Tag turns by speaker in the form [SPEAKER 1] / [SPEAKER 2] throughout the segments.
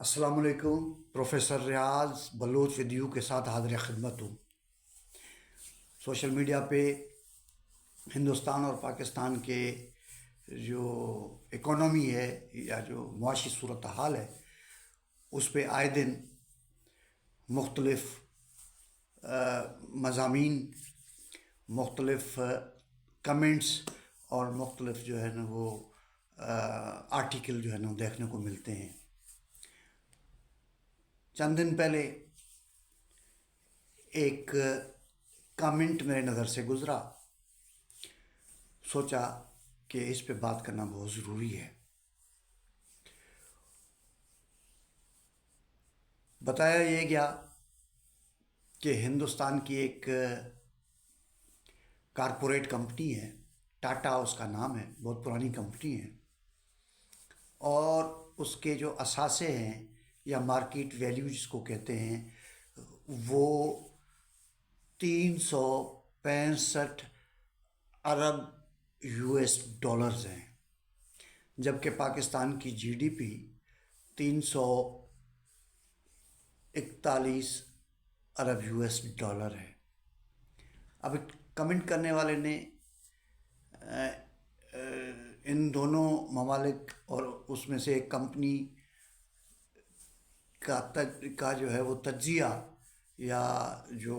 [SPEAKER 1] السلام علیکم، پروفیسر ریاض بلوچ ودیو کے ساتھ حاضر خدمت ہوں۔ سوشل میڈیا پہ ہندوستان اور پاکستان کے جو اکانومی ہے یا جو معاشی صورتحال ہے اس پہ آئے دن مختلف مضامین، مختلف کمنٹس اور مختلف جو ہے نا وہ آرٹیکل جو ہے نا دیکھنے کو ملتے ہیں۔ چند دن پہلے ایک کامنٹ میرے نظر سے گزرا، سوچا کہ اس پہ بات کرنا بہت ضروری ہے۔ بتایا یہ گیا کہ ہندوستان کی ایک کارپوریٹ کمپنی ہے، ٹاٹا اس کا نام ہے، بہت پرانی کمپنی ہے، اور اس کے جو اثاثے ہیں یا مارکیٹ ویلیو جس کو کہتے ہیں وہ 365 ارب US ڈالرز ہیں، جبکہ پاکستان کی GDP 341 ارب US ڈالر ہے۔ اب کمنٹ کرنے والے نے ان دونوں ممالک اور اس میں سے ایک کمپنی کا جو ہے وہ تجزیہ یا جو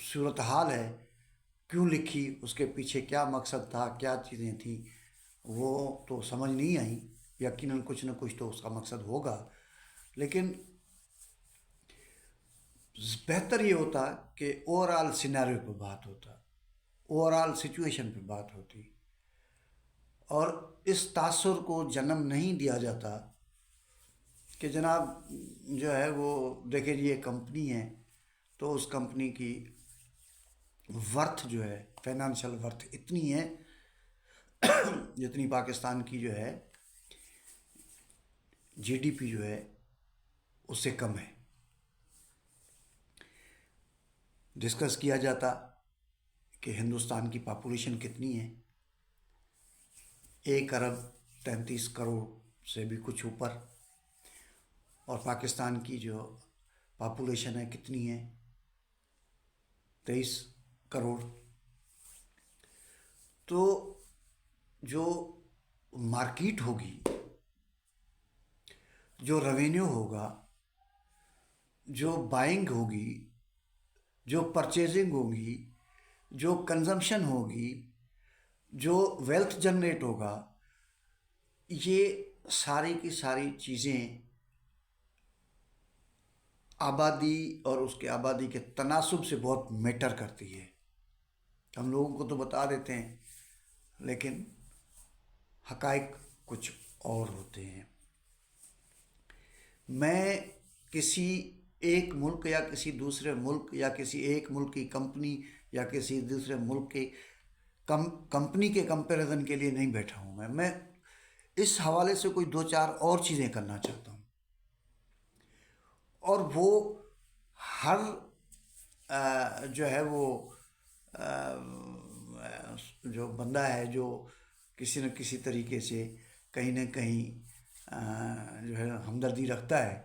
[SPEAKER 1] صورتحال ہے کیوں لکھی، اس کے پیچھے کیا مقصد تھا، کیا چیزیں تھیں، وہ تو سمجھ نہیں آئیں۔ یقیناً کچھ نہ کچھ تو اس کا مقصد ہوگا، لیکن بہتر یہ ہوتا کہ اوور آل سینیریو پہ بات ہوتا، اوور آل سچویشن پہ بات ہوتی، اور اس تاثر کو جنم نہیں دیا جاتا کہ جناب جو ہے وہ دیکھیں جی یہ کمپنی ہے تو اس کمپنی کی ورتھ جو ہے، فائنانشیل ورتھ اتنی ہے جتنی پاکستان کی جو ہے GDP جو ہے اس سے کم ہے۔ ڈسکس کیا جاتا کہ ہندوستان کی پاپولیشن کتنی ہے، 1 ارب 33 کروڑ سے بھی کچھ اوپر، اور پاکستان کی جو پاپولیشن ہے کتنی ہے، 23 کروڑ۔ تو جو مارکیٹ ہوگی، جو ریونیو ہوگا، جو بائنگ ہوگی، جو پرچیزنگ ہوگی، جو کنزمپشن ہوگی، جو ویلتھ جنریٹ ہوگا، یہ ساری کی ساری چیزیں آبادی اور اس کے آبادی کے تناسب سے بہت میٹر کرتی ہے۔ ہم لوگوں کو تو بتا دیتے ہیں لیکن حقائق کچھ اور ہوتے ہیں۔ میں کسی ایک ملک یا کسی دوسرے ملک یا کسی ایک ملک کی کمپنی یا کسی دوسرے ملک کی کمپنی کے کمپیریزن کے لیے نہیں بیٹھا ہوں۔ میں اس حوالے سے کوئی دو چار اور چیزیں کرنا چاہتا ہوں، اور وہ ہر جو ہے وہ جو بندہ ہے جو کسی نہ کسی طریقے سے کہیں نہ کہیں جو ہے ہمدردی رکھتا ہے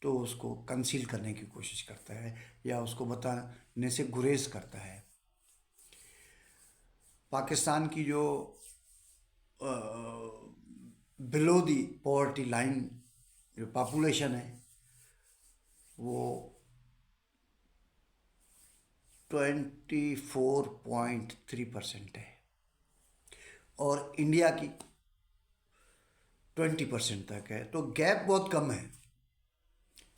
[SPEAKER 1] تو اس کو کنسیل کرنے کی کوشش کرتا ہے یا اس کو بتانے سے گریز کرتا ہے۔ پاکستان کی جو بلو دی پاورٹی لائن جو پاپولیشن ہے وہ 24.3% ہے، اور انڈیا کی 20% تک ہے، تو گیپ بہت کم ہے۔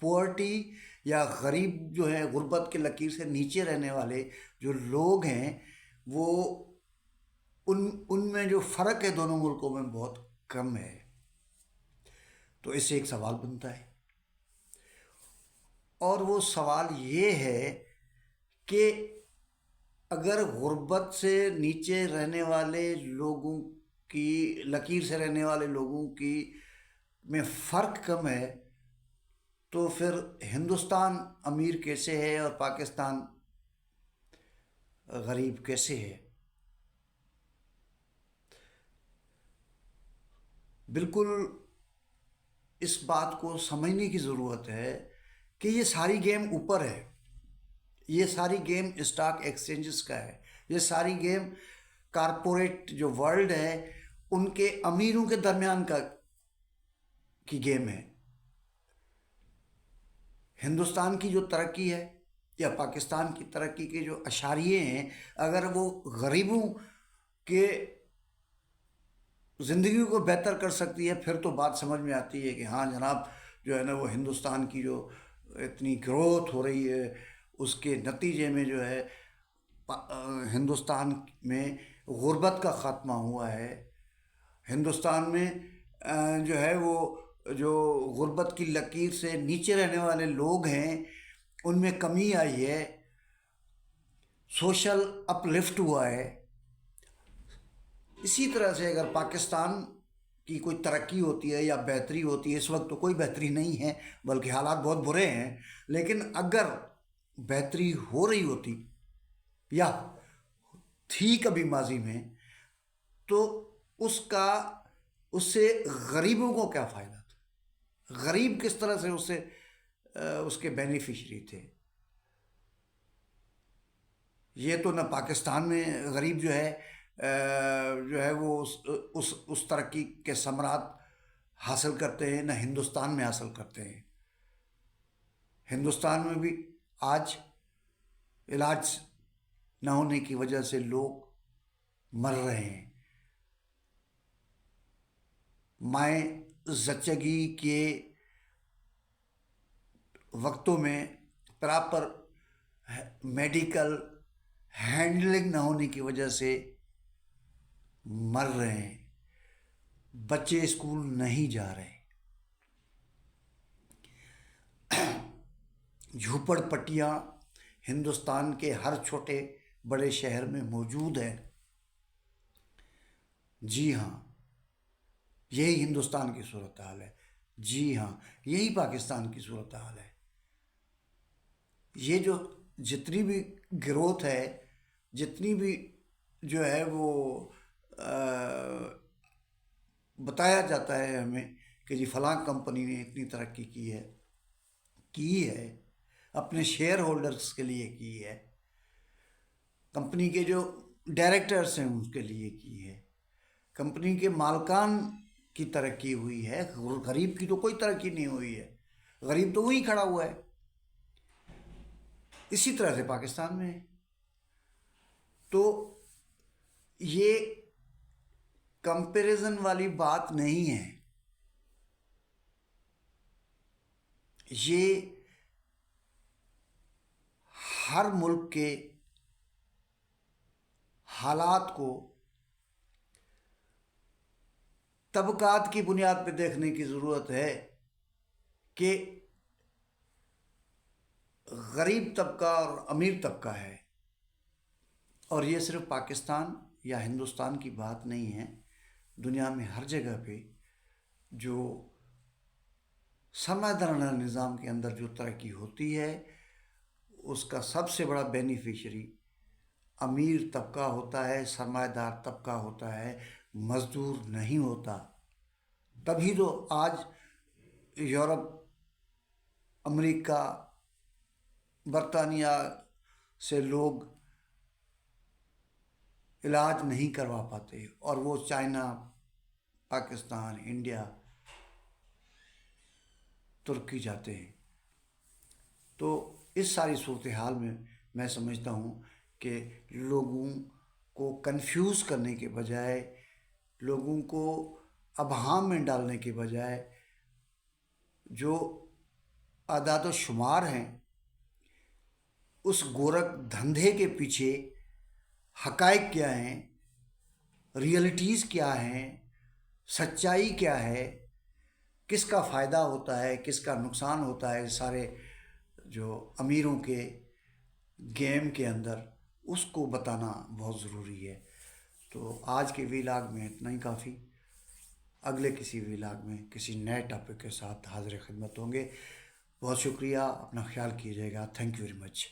[SPEAKER 1] پورٹی یا غریب جو ہے، غربت کے لکیر سے نیچے رہنے والے جو لوگ ہیں، وہ ان میں جو فرق ہے دونوں ملکوں میں بہت کم ہے۔ تو اس سے ایک سوال بنتا ہے، اور وہ سوال یہ ہے کہ اگر غربت سے نیچے رہنے والے لوگوں کی، لکیر سے رہنے والے لوگوں کی میں فرق کم ہے، تو پھر ہندوستان امیر کیسے ہے اور پاکستان غریب کیسے ہے؟ بالکل اس بات کو سمجھنے کی ضرورت ہے کہ یہ ساری گیم اوپر ہے، یہ ساری گیم اسٹاک ایکسچینجز کا ہے، یہ ساری گیم کارپوریٹ جو ورلڈ ہے ان کے امیروں کے درمیان کی گیم ہے۔ ہندوستان کی جو ترقی ہے یا پاکستان کی ترقی کے جو اشاریے ہیں، اگر وہ غریبوں کے زندگی کو بہتر کر سکتی ہے، پھر تو بات سمجھ میں آتی ہے کہ ہاں جناب جو ہے نا وہ ہندوستان کی جو اتنی گروتھ ہو رہی ہے اس کے نتیجے میں جو ہے ہندوستان میں غربت کا خاتمہ ہوا ہے، ہندوستان میں جو ہے وہ جو غربت کی لکیر سے نیچے رہنے والے لوگ ہیں ان میں کمی آئی ہے، سوشل اپ لفٹ ہوا ہے۔ اسی طرح سے اگر پاکستان کی کوئی ترقی ہوتی ہے یا بہتری ہوتی ہے، اس وقت تو کوئی بہتری نہیں ہے بلکہ حالات بہت برے ہیں، لیکن اگر بہتری ہو رہی ہوتی یا تھی کبھی ماضی میں تو اس سے غریبوں کو کیا فائدہ تھا، غریب کس طرح سے اس کے بینیفیشری تھے۔ یہ تو نہ پاکستان میں غریب جو ہے وہ اس ترقی کے ثمرات حاصل کرتے ہیں، نہ ہندوستان میں حاصل کرتے ہیں۔ ہندوستان میں بھی آج علاج نہ ہونے کی وجہ سے لوگ مر رہے ہیں۔ مائیں زچگی کے وقتوں میں پراپر میڈیکل ہینڈلنگ نہ ہونے کی وجہ سے مر رہے ہیں، بچے اسکول نہیں جا رہے، جھوپڑ پٹیاں ہندوستان کے ہر چھوٹے بڑے شہر میں موجود ہیں۔ جی ہاں، یہی ہندوستان کی صورتحال ہے، جی ہاں یہی پاکستان کی صورتحال ہے۔ یہ جو جتنی بھی گروتھ ہے، جتنی بھی جو ہے وہ بتایا جاتا ہے ہمیں کہ جی فلاں کمپنی نے اتنی ترقی کی ہے اپنے شیئر ہولڈرز کے لیے کی ہے، کمپنی کے جو ڈائریکٹرز ہیں ان کے لیے کی ہے، کمپنی کے مالکان کی ترقی ہوئی ہے، غریب کی تو کوئی ترقی نہیں ہوئی ہے، غریب تو وہیں کھڑا ہوا ہے۔ اسی طرح سے پاکستان میں ہے۔ تو یہ کمپیریزن والی بات نہیں ہے، یہ ہر ملک کے حالات کو طبقات کی بنیاد پہ دیکھنے کی ضرورت ہے کہ غریب طبقہ اور امیر طبقہ ہے، اور یہ صرف پاکستان یا ہندوستان کی بات نہیں ہے، دنیا میں ہر جگہ پہ جو سرمایہ دارانہ نظام کے اندر جو ترقی ہوتی ہے اس کا سب سے بڑا بینیفیشری امیر طبقہ ہوتا ہے، سرمایہ دار طبقہ ہوتا ہے، مزدور نہیں ہوتا۔ تبھی تو آج یورپ، امریکہ، برطانیہ سے لوگ علاج نہیں کروا پاتے اور وہ چائنا، پاکستان، انڈیا، ترکی جاتے ہیں۔ تو اس ساری صورتحال میں سمجھتا ہوں کہ لوگوں کو کنفیوز کرنے کے بجائے، لوگوں کو ابہام میں ڈالنے کے بجائے، جو اعداد و شمار ہیں اس گورکھ دھندے کے پیچھے حقائق کیا ہیں، ریئلٹیز کیا ہیں، سچائی کیا ہے، کس کا فائدہ ہوتا ہے، کس کا نقصان ہوتا ہے سارے جو امیروں کے گیم کے اندر، اس کو بتانا بہت ضروری ہے۔ تو آج کے ویلاگ میں اتنا ہی کافی، اگلے کسی ویلاگ میں کسی نئے ٹاپک کے ساتھ حاضر خدمت ہوں گے۔ بہت شکریہ، اپنا خیال کیجیے گا، تھینک یو ویری مچ۔